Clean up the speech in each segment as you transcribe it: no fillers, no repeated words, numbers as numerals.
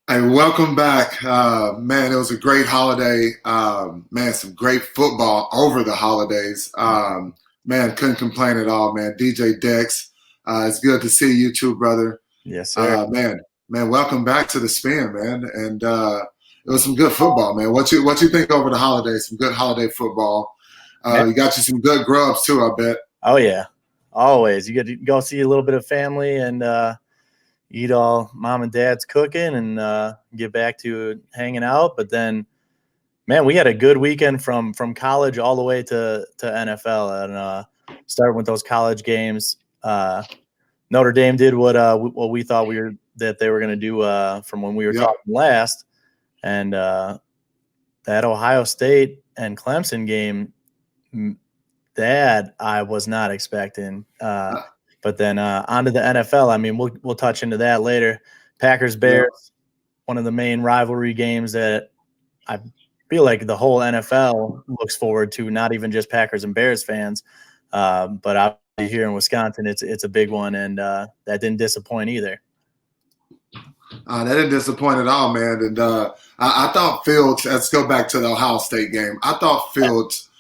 Hey, welcome back. Man, it was a great holiday. Man, some great football over the holidays. Man, couldn't complain at all, man. DJ Dex, it's good to see you too, brother. Yes, sir. Man, welcome back to the spin, man. And it was some good football, man. What you think over the holidays? Some good holiday football. Man. You got you some good grubs too, I bet. Oh yeah, always. You get to go see a little bit of family and eat all mom and dad's cooking and get back to hanging out. But then, man, we had a good weekend from college all the way to NFL and starting with those college games. Notre Dame did what we thought that they were going to do from when we were Yep. talking last, and that Ohio State and Clemson game. That I was not expecting. But then onto the NFL. I mean, we'll touch into that later. Packers Yep. Bears, one of the main rivalry games that I feel like the whole NFL looks forward to. Not even just Packers and Bears fans, but obviously here in Wisconsin, it's a big one, and that didn't disappoint either. That didn't disappoint at all, man. And I thought Fields. Let's go back to the Ohio State game. I thought Fields.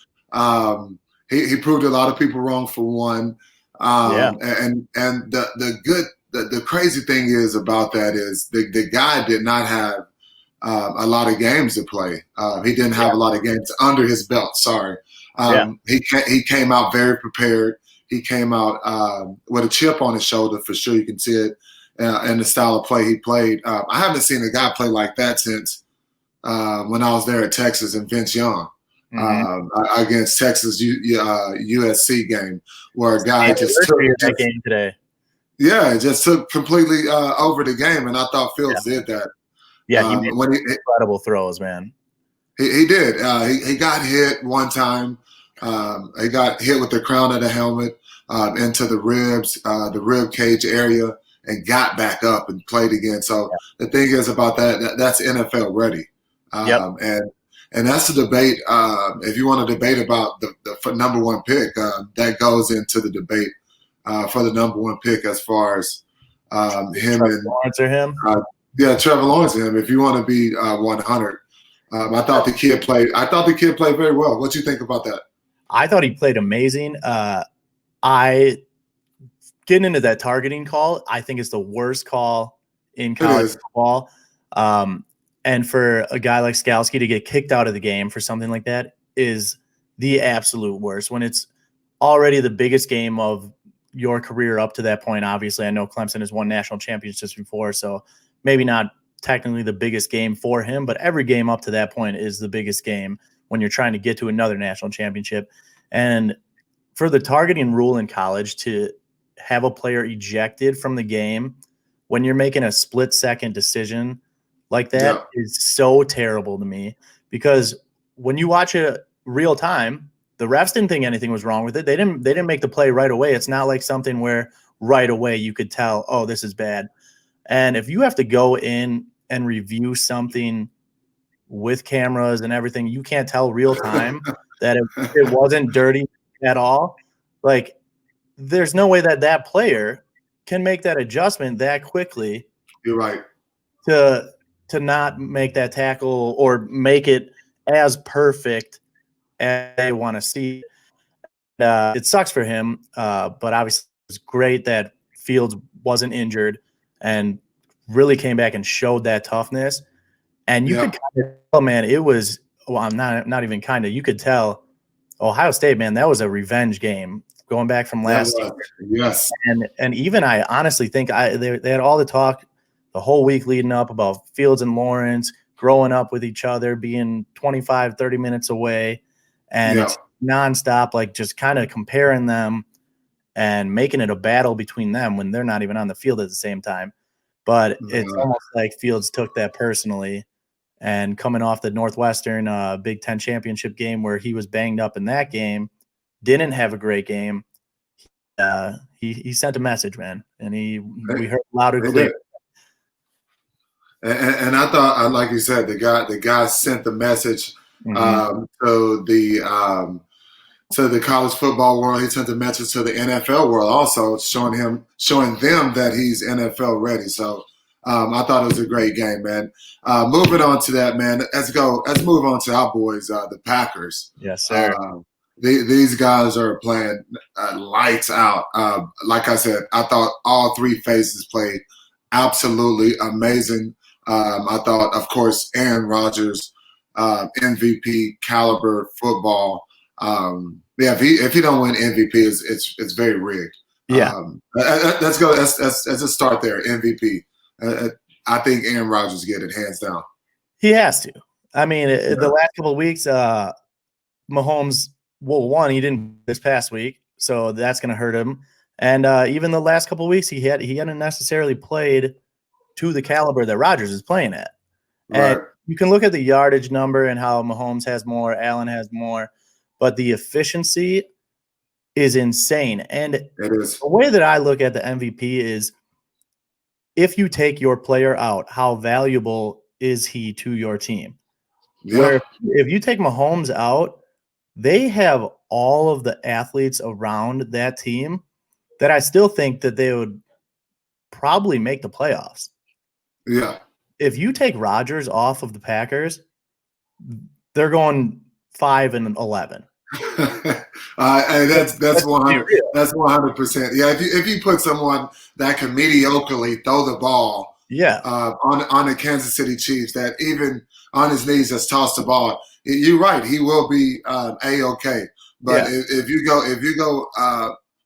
He proved a lot of people wrong for one. Yeah, And the crazy thing is about that is the guy did not have a lot of games to play. He didn't have a lot of games under his belt. Sorry. yeah, He came out very prepared. He came out with a chip on his shoulder for sure. You can see it in the style of play he played. I haven't seen a guy play like that since when I was there at Texas and Vince Young against Texas USC game, where a guy just took that game today. just took completely over the game, and I thought Fields did that. Yeah, he made incredible throws, man. He did. He got hit one time. He got hit with the crown of the helmet into the ribs, the rib cage area, and got back up and played again. So the thing is about that's NFL ready. And that's the debate. If you want to debate about the number one pick, that goes into the debate for the number one pick as far as him Trevor and Lawrence or him. Trevor Lawrence and him. If you want to be 100, I thought the kid played. I thought the kid played very well. What do you think about that? I thought he played amazing. I getting into that targeting call, I think is the worst call in college football. And for a guy like Skalski to get kicked out of the game for something like that is the absolute worst. When it's already the biggest game of your career up to that point. Obviously, I know Clemson has won national championships before, so maybe not technically the biggest game for him, but every game up to that point is the biggest game when you're trying to get to another national championship. And for the targeting rule in college to have a player ejected from the game when you're making a split-second decision like that is so terrible to me, because when you watch it real time, the refs didn't think anything was wrong with it. They didn't make the play right away. It's not like something where right away you could tell, oh, this is bad. And if you have to go in and review something with cameras and everything, you can't tell real time that it wasn't dirty at all. Like, there's no way that player can make that adjustment that quickly. You're right. To not make that tackle or make it as perfect as they want to see. It sucks for him, but obviously it's great that Fields wasn't injured and really came back and showed that toughness. And you could kind of tell, man, it was – well, I'm not even kind of – you could tell Ohio State, man, that was a revenge game going back from last year. Yes. And even I honestly think they had all the talk the whole week leading up about Fields and Lawrence growing up with each other, being 25, 30 minutes away. And it's nonstop, like just kind of comparing them and making it a battle between them when they're not even on the field at the same time. But it's almost like Fields took that personally. And coming off the Northwestern Big Ten championship game where he was banged up in that game, didn't have a great game. He sent a message, man, and we heard loud and clear. And I thought, like you said, the guy sent the message to the college football world. He sent the message to the NFL world also, showing them that he's NFL ready. So I thought it was a great game, man. Moving on to that, man. Let's move on to our boys, the Packers. Yes, sir. These guys are playing lights out. Like I said, I thought all three phases played absolutely amazing. I thought, of course, Aaron Rodgers, MVP caliber football. If he don't win MVP, it's very rigged. Yeah. Let's go. Let's just start there. MVP. I think Aaron Rodgers get it hands down. He has to. I mean, the last couple of weeks, Mahomes. Well, one, he didn't this past week, so that's going to hurt him. And even the last couple of weeks, he hadn't necessarily played to the caliber that Rodgers is playing at. And you can look at the yardage number and how Mahomes has more, Allen has more, but the efficiency is insane. And it is. The way that I look at the MVP is if you take your player out, how valuable is he to your team? Yeah. Where if you take Mahomes out, they have all of the athletes around that team that I still think that they would probably make the playoffs. Yeah. If you take Rodgers off of the Packers, they're going 5-11. That's 100. That's 100%. Yeah, if you put someone that can mediocrely throw the ball, on the Kansas City Chiefs, that even on his knees has tossed the ball, you're right. He will be A-okay. But if you go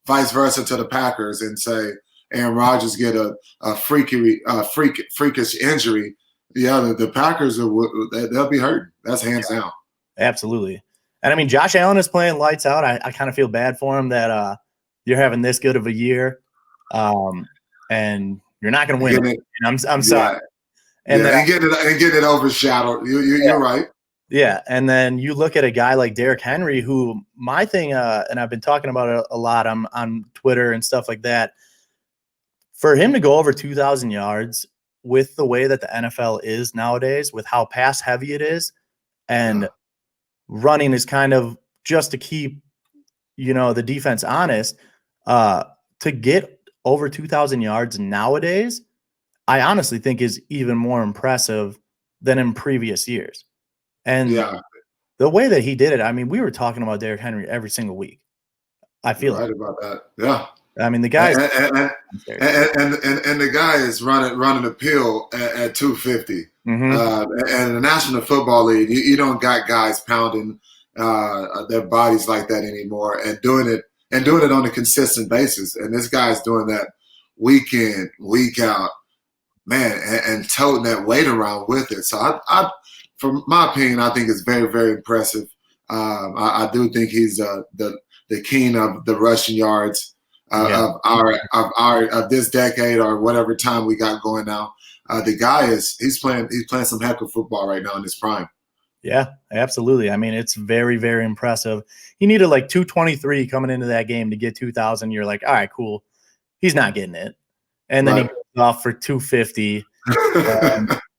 vice versa to the Packers and say Aaron Rodgers get a freakish injury, the Packers they'll be hurting. That's hands down. Absolutely. And I mean, Josh Allen is playing lights out. I kind of feel bad for him that you're having this good of a year, and you're not going to win. I'm sorry. And getting it overshadowed. You're right. Yeah, and then you look at a guy like Derrick Henry, who my thing, and I've been talking about it a lot on Twitter and stuff like that. For him to go over 2,000 yards with the way that the NFL is nowadays, with how pass heavy it is, and running is kind of just to keep, the defense honest, to get over 2,000 yards nowadays, I honestly think is even more impressive than in previous years. And the way that he did it, I mean, we were talking about Derrick Henry every single week. I feel right about that. Yeah. I mean, the guy and the guy is running a pill at 250. Mm-hmm. And the National Football League, you don't got guys pounding their bodies like that anymore, and doing it on a consistent basis. And this guy's doing that week in, week out, man, and toting that weight around with it. So I from my opinion, I think it's very, very impressive. I do think he's the king of the rushing yards of this decade, or whatever time we got going now. The guy he's playing some heck of football right now in his prime. Yeah, absolutely. I mean, it's very, very impressive. He needed like 223 coming into that game to get 2,000. You're like, all right, cool. He's not getting it. And then he goes off for 250,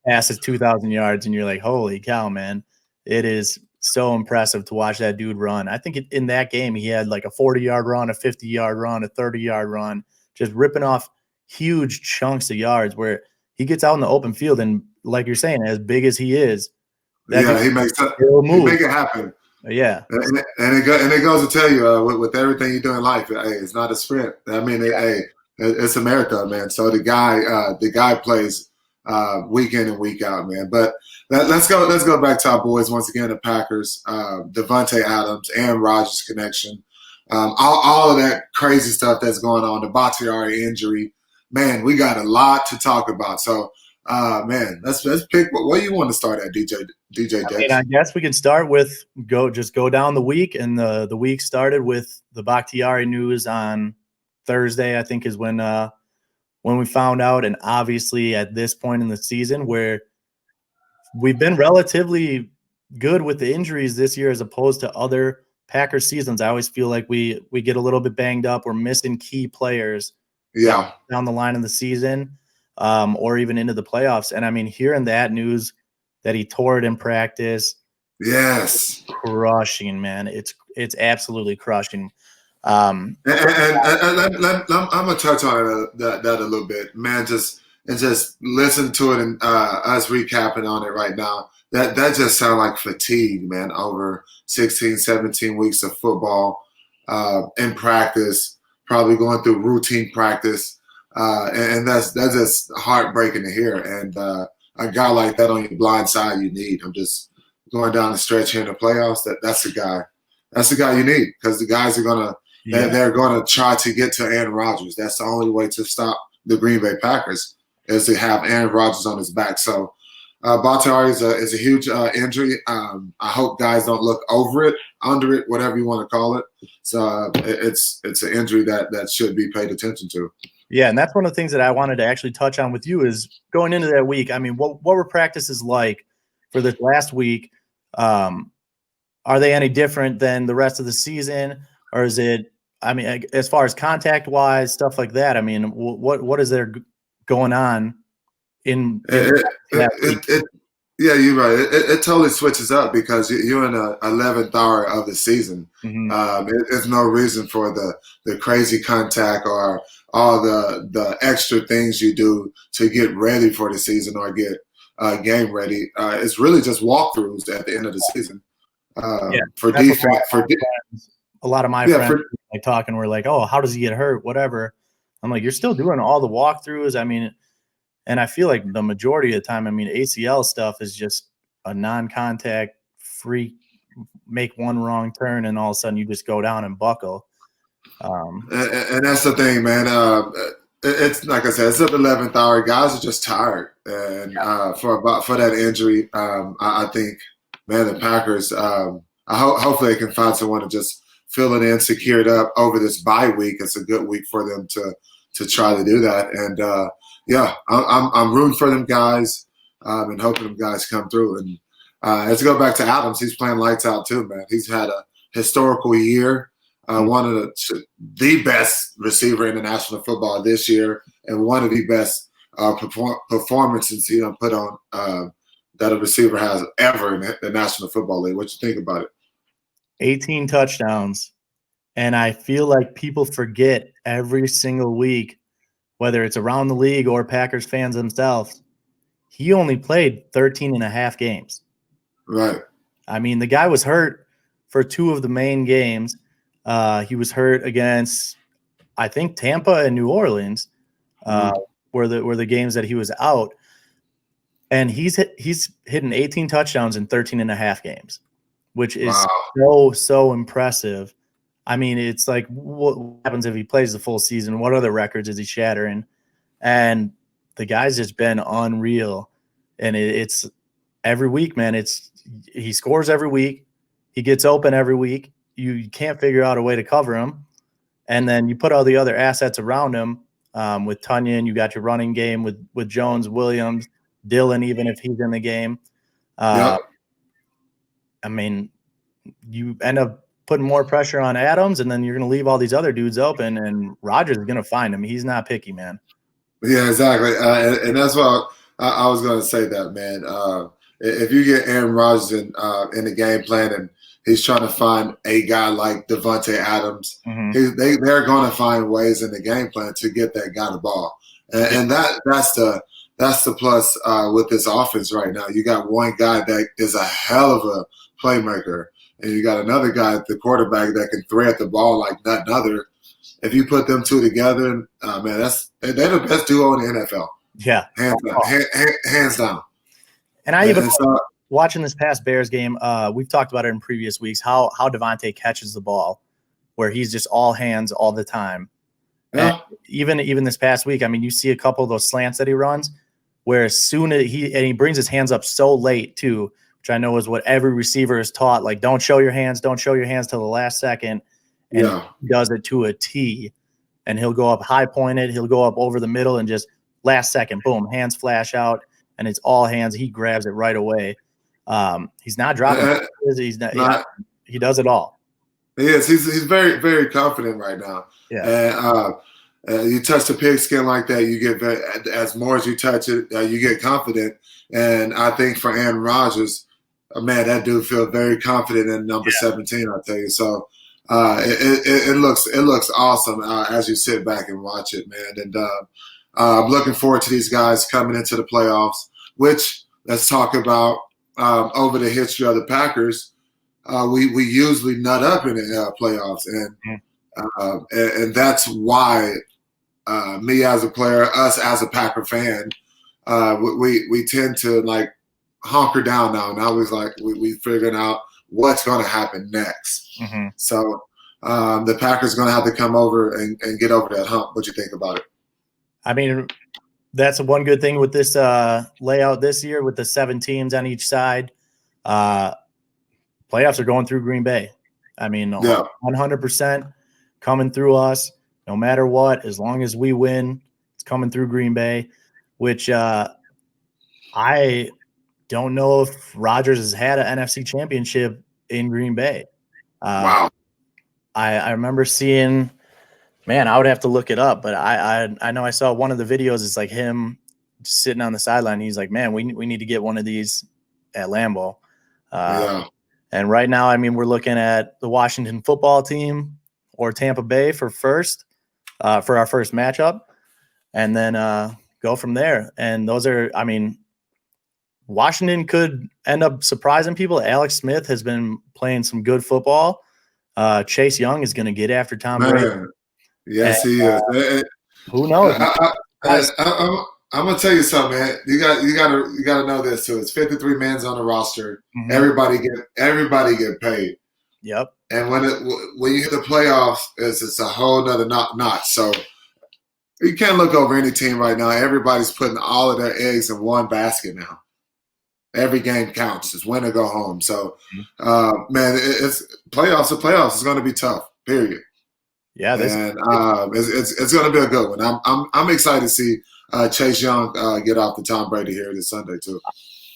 passes 2,000 yards, and you're like, holy cow, man. It is so impressive to watch that dude run. I think in that game, he had like a 40-yard run, a 50-yard run, a 30-yard run, just ripping off huge chunks of yards where he gets out in the open field. And like you're saying, as big as he is, he make it happen. Yeah. And it goes to tell you, with everything you do in life, it's not a sprint. I mean, it's a marathon, man. So the guy plays week in and week out, man. But let's go back to our boys once again, the Packers, Devontae Adams, Aaron Rodgers connection, all of that crazy stuff that's going on, the Bakhtiari injury. Man, we got a lot to talk about. So, man, let's pick. What do you want to start at, DJ Dex? I guess we can start with go down the week, and the week started with the Bakhtiari news on Thursday. I think is when we found out, and obviously at this point in the season where we've been relatively good with the injuries this year as opposed to other Packers seasons. I always feel like we get a little bit banged up. We're missing key players. Down the line of the season, or even into the playoffs. And I mean, hearing that news that he tore it in practice, crushing, man. It's absolutely crushing. And I'm gonna touch on that a little bit, man. Just and just listen to it and us recapping on it right now. That just sounds like fatigue, man, over 16, 17 weeks of football in practice, probably going through routine practice. And that's just heartbreaking to hear. And a guy like that on your blind side you need. I'm just going down the stretch here in the playoffs. That's the guy. That's the guy you need, because the guys are gonna they're gonna try to get to Aaron Rodgers. That's the only way to stop the Green Bay Packers, is to have Aaron Rodgers on his back. So Bakhtiari is a huge injury. I hope guys don't look over it, under it, whatever you want to call it. So it's an injury that should be paid attention to. Yeah, and that's one of the things that I wanted to actually touch on with you is going into that week. I mean, what were practices like for this last week? Are they any different than the rest of the season, or is it? I mean, as far as contact wise, stuff like that. I mean, what is there going on in that? Yeah, you're right. It totally switches up because you're in the 11th hour of the season. Mm-hmm. There's no reason for the crazy contact or all the extra things you do to get ready for the season or get game ready. It's really just walkthroughs at the end of the season. For defense, a lot of my friends like talking, we're like, oh, how does he get hurt? Whatever. I'm like, you're still doing all the walkthroughs. I mean, and I feel like the majority of the time, I mean, ACL stuff is just a non-contact freak, make one wrong turn, and all of a sudden you just go down and buckle. And that's the thing, man. It's like I said, it's the 11th hour. Guys are just tired, and for that injury, I think, man, the Packers. Hopefully, they can find someone to just fill it in, secure it up over this bye week. It's a good week for them to try to do that, and I'm rooting for them guys, and hoping them guys come through. And let's go back to Adams. He's playing lights out too, man. He's had a historical year. One of the best receiver in the National Football this year, and one of the best performances put on that a receiver has ever in the National Football League. What you think about it? 18 touchdowns, and I feel like people forget every single week, whether it's around the league or Packers fans themselves, he only played 13 and a half games. Right. I mean, the guy was hurt for two of the main games. He was hurt against, I think, Tampa and New Orleans were the games that he was out. And he's hitting 18 touchdowns in 13 and a half games, which is so impressive. I mean, it's like, what happens if he plays the full season? What other records is he shattering? And the guy's just been unreal. And it's every week, man. He scores every week. He gets open every week. You can't figure out a way to cover him. And then you put all the other assets around him with Tonyan. You got your running game with Jones, Williams, Dillon, even if he's in the game. I mean, you end up putting more pressure on Adams, and then you're going to leave all these other dudes open, and Rodgers is going to find him. He's not picky, man. Yeah, exactly. And that's why I was going to say that, man. If you get Aaron Rodgers in the game plan and he's trying to find a guy like Davante Adams, they're going to find ways in the game plan to get that guy the ball. And that's the plus with this offense right now. You got one guy that is a hell of a playmaker, and you got another guy at the quarterback that can thread the ball like none other. If you put them two together, man, they're the best duo in the NFL. Yeah, hands down. And I even watching this past Bears game, we've talked about it in previous weeks, how Davante catches the ball, where he's just all hands all the time. Yeah. And even this past week, I mean, you see a couple of those slants that he runs, where as soon as he brings his hands up so late too, which I know is what every receiver is taught. Like, don't show your hands till the last second. And he does it to a T. And he'll go up high pointed, he'll go up over the middle, and just last second, boom, hands flash out, and it's all hands. He grabs it right away. He's not dropping. He's not. He does it all. He is. He's very, very confident right now. Yeah. And you touch the pigskin like that, you get as more as you touch it, you get confident. And I think for Aaron Rodgers, man, that dude feels very confident in number 17. I'll tell you. So it looks awesome as you sit back and watch it, man. And I'm looking forward to these guys coming into the playoffs, which let's talk about over the history of the Packers. We usually nut up in the playoffs, and that's why me as a player, us as a Packer fan, we tend to like hunker down now. Now we're like we figuring out what's going to happen next. So the Packers going to have to come over and get over that hump. What you think about it? I mean, that's one good thing with this layout this year with the 7 teams on each side. Playoffs are going through Green Bay. I mean, 100% coming through us, no matter what. As long as we win, it's coming through Green Bay, which I don't know if Rodgers has had an NFC championship in Green Bay. Wow. I remember seeing, man, I would have to look it up, but I know I saw one of the videos. It's like him sitting on the sideline. He's like, man, we need to get one of these at Lambeau. And right now, I mean, we're looking at the Washington football team or Tampa Bay for our first matchup, and then go from there. And those are, I mean, Washington could end up surprising people. Alex Smith has been playing some good football. Chase Young is going to get after Tom Brady. Yes, he is. Who knows? I'm gonna tell you something, man. You gotta know this too. It's 53 men on the roster. Everybody get paid. Yep. And when you hit the playoffs, it's a whole nother notch. So you can't look over any team right now. Everybody's putting all of their eggs in one basket now. Every game counts. It's win or go home. So, man, it's playoffs. The playoffs is going to be tough. Period. Yeah, it's going to be a good one. I'm excited to see Chase Young get off the Tom Brady here this Sunday too.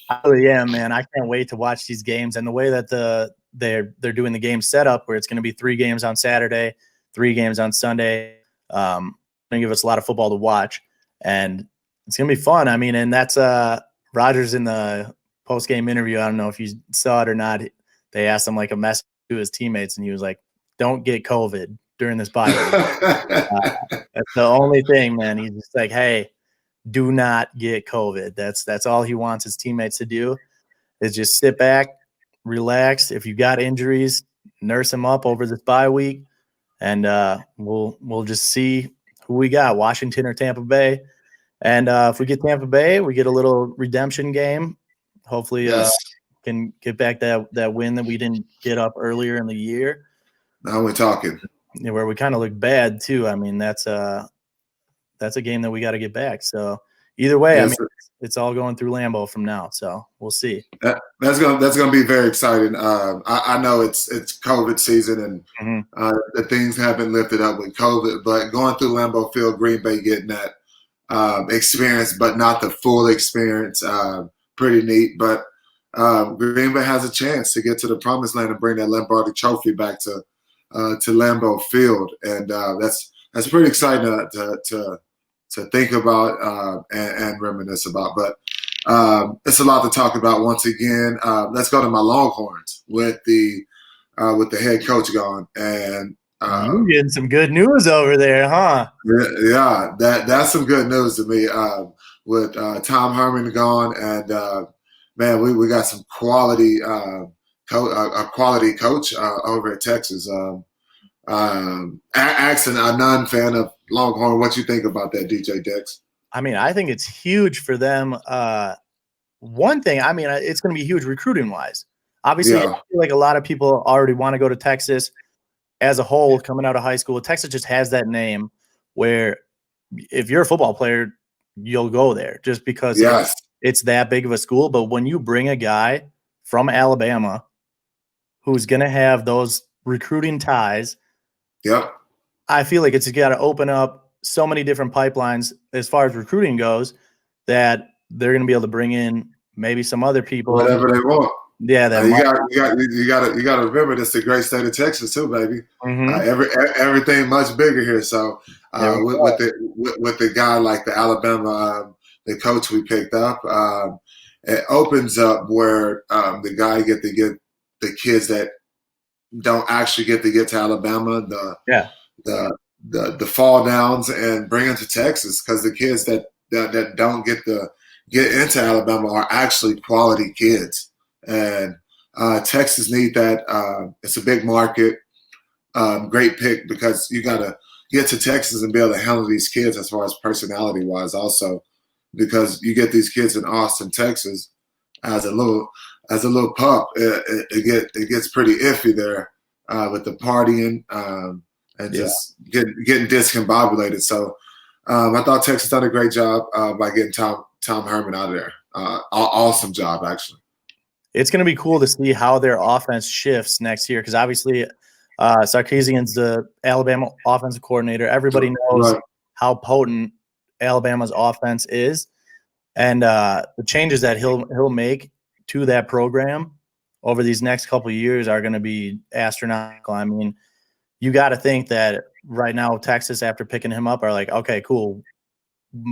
I really am, man. I can't wait to watch these games, and the way that they're doing the game setup, where it's going to be 3 games on Saturday, 3 games on Sunday. Going to give us a lot of football to watch, and it's going to be fun. I mean, and that's Rodgers in the post-game interview. I don't know if you saw it or not. They asked him like a message to his teammates, and he was like, "Don't get COVID during this bye week." That's the only thing, man. He's just like, "Hey, do not get COVID." That's all he wants his teammates to do is just sit back, relax. If you got injuries, nurse them up over this bye week, and we'll just see who we got, Washington or Tampa Bay. And if we get Tampa Bay, we get a little redemption game. Hopefully, can get back that win that we didn't get up earlier in the year. Now we're talking. Where we kind of look bad too. I mean, that's a game that we got to get back. So either way, I mean, it's all going through Lambeau from now. So we'll see. That's gonna be very exciting. I know it's COVID season and the things have been lifted up with COVID, but going through Lambeau Field, Green Bay getting that experience, but not the full experience. Pretty neat, but Green Bay has a chance to get to the promised land and bring that Lombardi Trophy back to Lambeau Field, and that's pretty exciting to think about and reminisce about. But it's a lot to talk about. Once again, let's go to my Longhorns with the head coach gone, and you're getting some good news over there, huh? Yeah, that's some good news to me. With Tom Herman gone, and man, we got some quality a quality coach over at Texas. Asking a non-fan of Longhorn, what you think about that, DJ Dex? I mean, I think it's huge for them. One thing, I mean, it's going to be huge recruiting-wise. Obviously, I feel like a lot of people already want to go to Texas as a whole coming out of high school. Texas just has that name where if you're a football player, you'll go there just because it's that big of a school. But when you bring a guy from Alabama who's going to have those recruiting ties, I feel like it's got to open up so many different pipelines as far as recruiting goes that they're going to be able to bring in maybe some other people. Whatever they want. Yeah, you got to remember this is the great state of Texas too, baby. Everything much bigger here. So with the guy like the Alabama, the coach we picked up, it opens up where the guy get to get the kids that don't actually get to Alabama, the the fall downs and bring them to Texas, because the kids that don't get into Alabama are actually quality kids, and Texas need that. It's a big market, great pick, because you got to get to Texas and be able to handle these kids as far as personality wise, also, because you get these kids in Austin, Texas, as a little pup, it gets pretty iffy there with the partying and just getting discombobulated. So I thought Texas done a great job by getting Tom Herman out of there. Awesome job, actually. It's going to be cool to see how their offense shifts next year, because obviously Sarkisian's the Alabama offensive coordinator. Everybody knows how potent Alabama's offense is, and the changes that he'll make to that program over these next couple of years are going to be astronomical. I mean, you got to think that right now Texas, after picking him up, are like, okay, cool,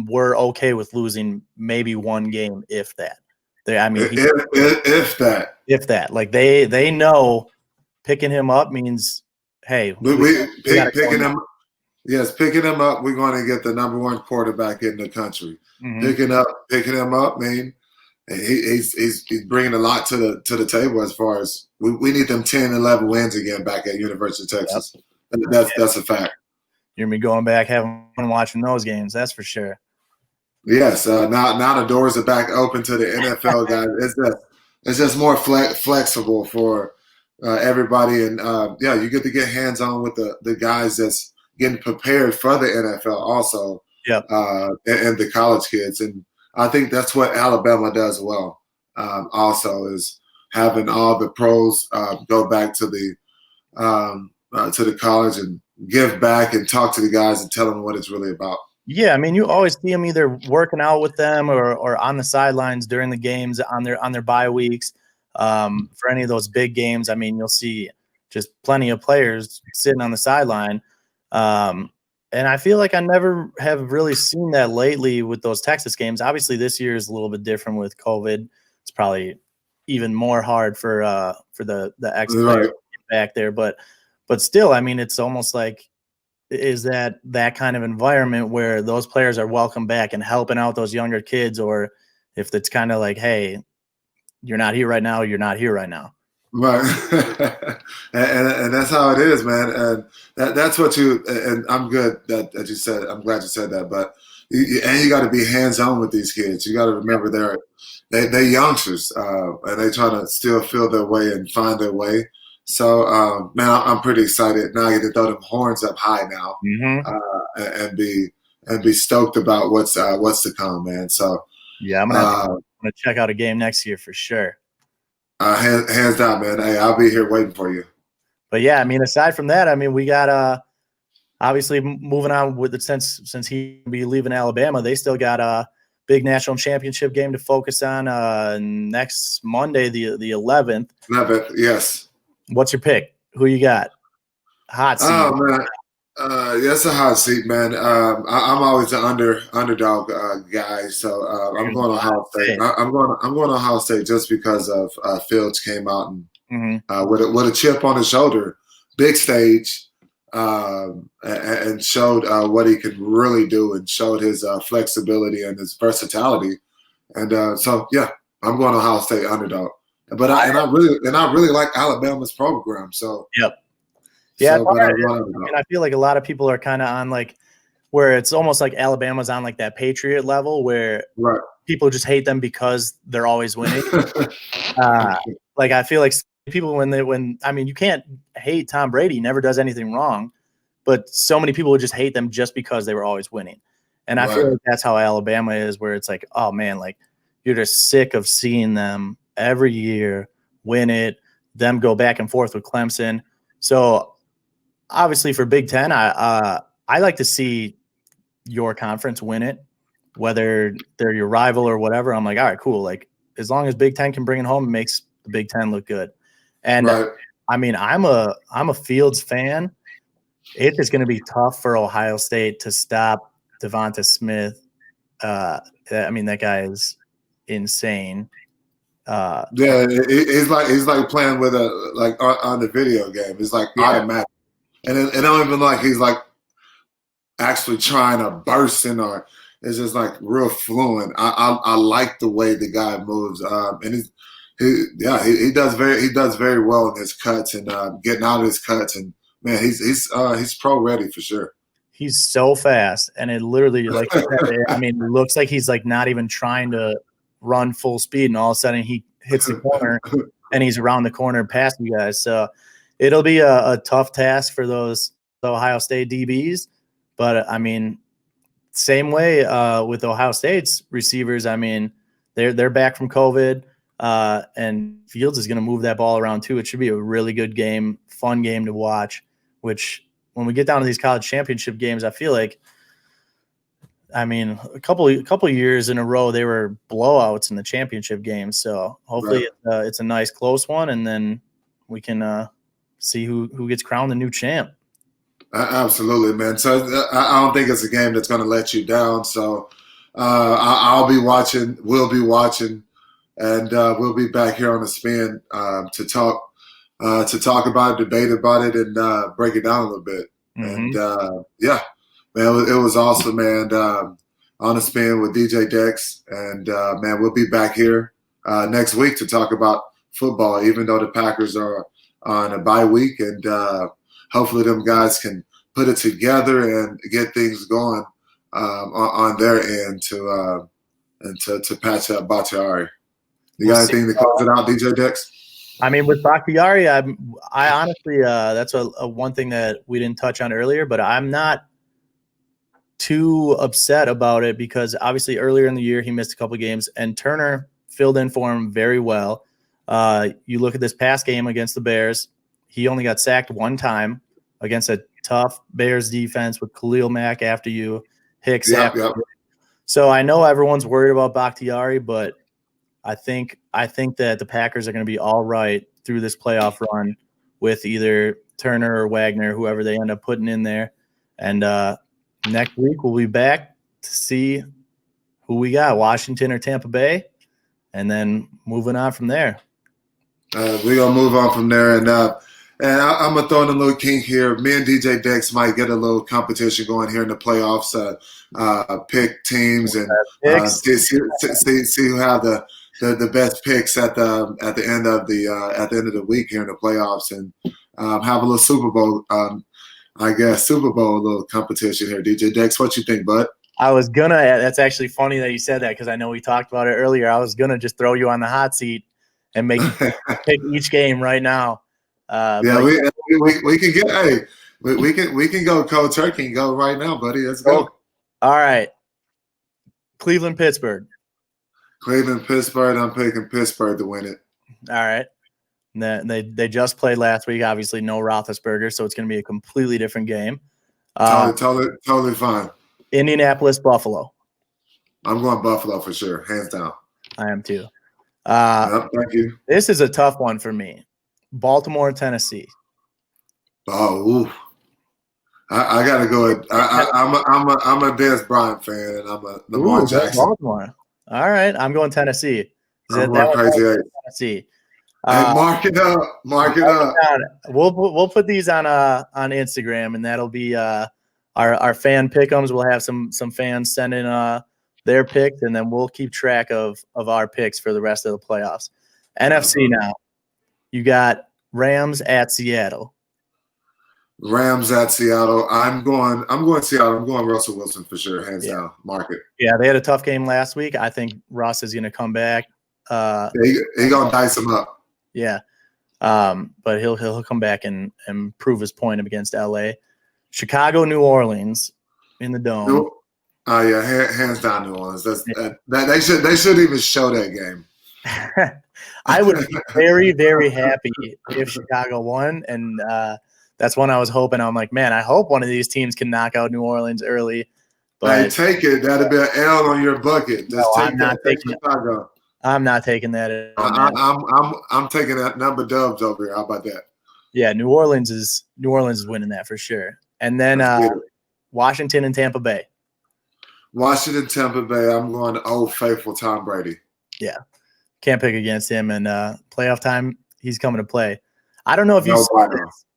we're okay with losing maybe one game, if that. If that, like they know picking him up means, hey, picking him. Yes, picking him up, we're going to get the number one quarterback in the country. Mm-hmm. Picking him up, man, he's bringing a lot to the table as far as we need them 10, 11 wins again back at University of Texas. Yep. That's a fact. You're gonna be going back, having fun watching those games. That's for sure. Yes, now the doors are back open to the NFL guys. It's just more flexible for everybody, and you get to get hands on with the guys that's getting prepared for the NFL also. Yep. And the college kids, and I think that's what Alabama does well. Also, is having all the pros go back to the college and give back and talk to the guys and tell them what it's really about. Yeah, I mean, you always see them either working out with them or on the sidelines during the games on their bye weeks. For any of those big games, I mean, you'll see just plenty of players sitting on the sideline. And I feel like I never have really seen that lately with those Texas games. Obviously, this year is a little bit different with COVID. It's probably even more hard for the ex-players back there. But still, I mean, it's almost like, is that kind of environment where those players are welcome back and helping out those younger kids, or if it's kind of like, hey, you're not here right now, you're not here right now. Right. and that's how it is, man. And that's what and I'm good that you said, I'm glad you said that, but you got to be hands-on with these kids. You got to remember they're youngsters, and they try to still feel their way and find their way. So, man, I'm pretty excited. Now I get to throw them horns up high now, and be stoked about what's to come, man. So, yeah, I'm gonna check out a game next year for sure. Hands down, man. Hey, I'll be here waiting for you. But yeah, I mean, aside from that, I mean, we got obviously moving on with it, since he'll be leaving Alabama, they still got a big national championship game to focus on next Monday, the 11th. 11th, yes. What's your pick? Who you got? Hot seat. Oh man, it's a hot seat, man. I'm always an underdog guy, so I'm going to Ohio State. I'm going to Ohio State just because of Fields came out and with a chip on his shoulder, big stage, and showed what he could really do, and showed his flexibility and his versatility. And so yeah, I'm going to Ohio State underdog. But I really like Alabama's program. So yep. Yeah, and I feel like a lot of people are kind of on like where it's almost like Alabama's on like that Patriot level where people just hate them because they're always winning. Like I feel like people when I mean, you can't hate Tom Brady, he never does anything wrong, but so many people would just hate them just because they were always winning. And I feel like that's how Alabama is, where it's like, oh man, like you're just sick of seeing them every year win it, them go back and forth with Clemson. So obviously for Big Ten, I like to see your conference win it, whether they're your rival or whatever. I'm like, all right, cool. Like as long as Big Ten can bring it home, it makes the Big Ten look good. And I mean, I'm a Fields fan. It is going to be tough for Ohio State to stop Devonta Smith. I mean, that guy is insane. Yeah, he's like playing with on the video game. It's like automatic, and it don't even like he's like actually trying to burst in, or it's just like real fluent. I like the way the guy moves, and he does very well in his cuts and getting out of his cuts, and man, he's pro ready for sure. He's so fast, and it literally, like you said, I mean, it looks like he's like not even trying to run full speed, and all of a sudden he hits the corner, and he's around the corner past you guys. So it'll be a tough task for those Ohio State DBs, but I mean, same way with Ohio State's receivers. I mean, they're back from COVID, and Fields is going to move that ball around too. It should be a really good game, fun game to watch. Which, when we get down to these college championship games, I feel like, I mean, a couple years in a row they were blowouts in the championship games. So hopefully it's a nice close one, and then we can see who gets crowned the new champ. Absolutely, man. So I don't think it's a game that's going to let you down. So I'll be watching. We'll be watching, and we'll be back here on the spin to talk about it, debate about it, and break it down a little bit. Mm-hmm. And yeah, man, it was awesome, man. On the spin with DJ Dex, and man, we'll be back here next week to talk about football. Even though the Packers are on a bye week, and hopefully them guys can put it together and get things going on their end to patch up Bakhtiari. You got anything to close it out, DJ Dex? I mean, with Bakhtiari, I honestly that's a one thing that we didn't touch on earlier, but I'm not too upset about it because obviously earlier in the year he missed a couple of games, and Turner filled in for him very well. You look at this past game against the Bears, he only got sacked one time against a tough Bears defense with Khalil Mack after you, Hicks after you. So I know everyone's worried about Bakhtiari, but I think that the Packers are going to be all right through this playoff run with either Turner or Wagner, whoever they end up putting in there. And next week we'll be back to see who we got, Washington or Tampa Bay, and then moving on from there. We're going to move on from there. And I'm going to throw in a little kink here. Me and DJ Dex might get a little competition going here in the playoffs, pick teams and see who have the best picks at the end of the week here in the playoffs, and have a little Super Bowl, Super Bowl little competition here. DJ Dex, what you think, bud? That's actually funny that you said that because I know we talked about it earlier. I was gonna just throw you on the hot seat and make you pick each game right now. We can get we can go cold turkey and go right now, buddy. Let's go. All right, Cleveland, Pittsburgh. Pittsburgh. I'm picking Pittsburgh to win it. All right. They just played last week. Obviously, no Roethlisberger, so it's going to be a completely different game. Totally fine. Indianapolis, Buffalo. I'm going Buffalo for sure, hands down. I am too. Thank you. This is a tough one for me. Baltimore, Tennessee. Oh, oof. I gotta go. I'm a Dez Bryant fan, and I'm a Lamar Jackson. Baltimore. All right, I'm going Tennessee. Tennessee. Hey, mark it up. We'll put these on Instagram, and that'll be our fan pick'ems. We'll have some fans send in their picks, and then we'll keep track of our picks for the rest of the playoffs. NFC now, you got Rams at Seattle. Rams at Seattle. I'm going Seattle. I'm going Russell Wilson for sure, hands down. Market. Yeah, they had a tough game last week. I think Russ is going to come back. He gonna dice him up. Yeah, but he'll come back and prove his point against LA. Chicago, New Orleans in the Dome. Hands down New Orleans. They should even show that game. I would be very, very happy if Chicago won, and that's one I was hoping. I'm like, man, I hope one of these teams can knock out New Orleans early. But hey, take it. That'll be an L on your bucket. I'm not taking Chicago. I'm not taking that. I'm taking that number dubs over here. How about that? Yeah, New Orleans is winning that for sure. And then Washington and Tampa Bay. Washington, Tampa Bay. I'm going to old faithful Tom Brady. Yeah, can't pick against him. And playoff time, he's coming to play. I don't know if you saw this.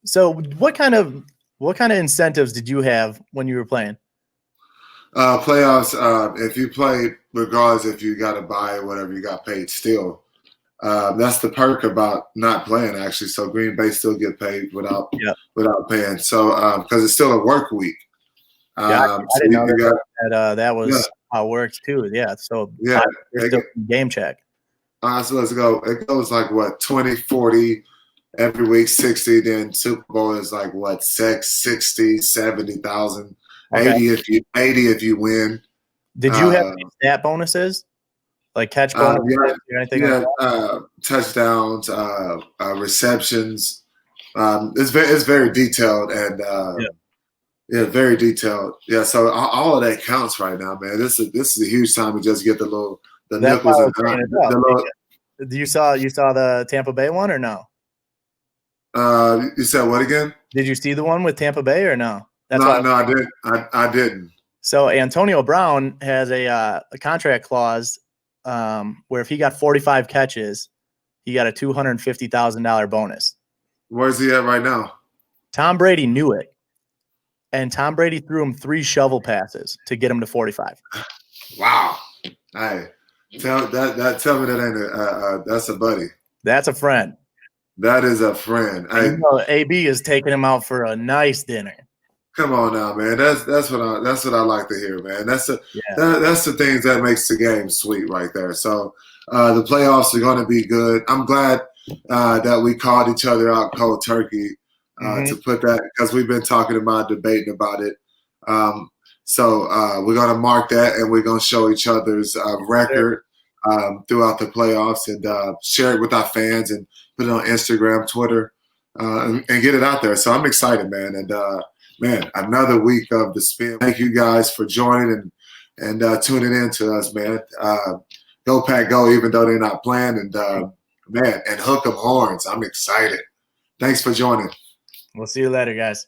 So what kind of What kind of incentives did you have when you were playing? Playoffs. If you play, regardless if you got a bye or whatever, you got paid still. That's the perk about not playing, actually. So Green Bay still get paid without paying. So because it's still a work week. Yeah, I So didn't know you got that was how it works too. Yeah, so game check. So let's go. It goes like what 20, 40 every week, 60. Then Super Bowl is like what 60, 70,000, Okay. 80 if you win. Did you have any stat bonuses? Like catch bonuses or anything like that? Touchdowns, receptions. It's very detailed and very detailed. Yeah, so all of that counts right now, man. This is a huge time to just get the nickels and You saw the Tampa Bay one or no? You said what again? Did you see the one with Tampa Bay or no? No, I didn't. I didn't. So Antonio Brown has a contract clause where if he got 45 catches, he got a $250,000 bonus. Where's he at right now? Tom Brady knew it, and Tom Brady threw him 3 shovel passes to get him to 45. Wow! Hey, tell me that ain't that's a buddy. That's a friend. That is a friend. AB is taking him out for a nice dinner. Come on now, man. That's what I like to hear, man. That's the things that makes the game sweet right there. So the playoffs are going to be good. I'm glad that we called each other out cold turkey to put that, because we've been debating about it. So we're going to mark that, and we're going to show each other's record throughout the playoffs and share it with our fans and put it on Instagram, Twitter, and get it out there. So I'm excited, man. And man, another week of the spin. Thank you guys for joining and tuning in to us, man. Go Pack Go, even though they're not playing. And man, and hook 'em horns. I'm excited. Thanks for joining. We'll see you later, guys.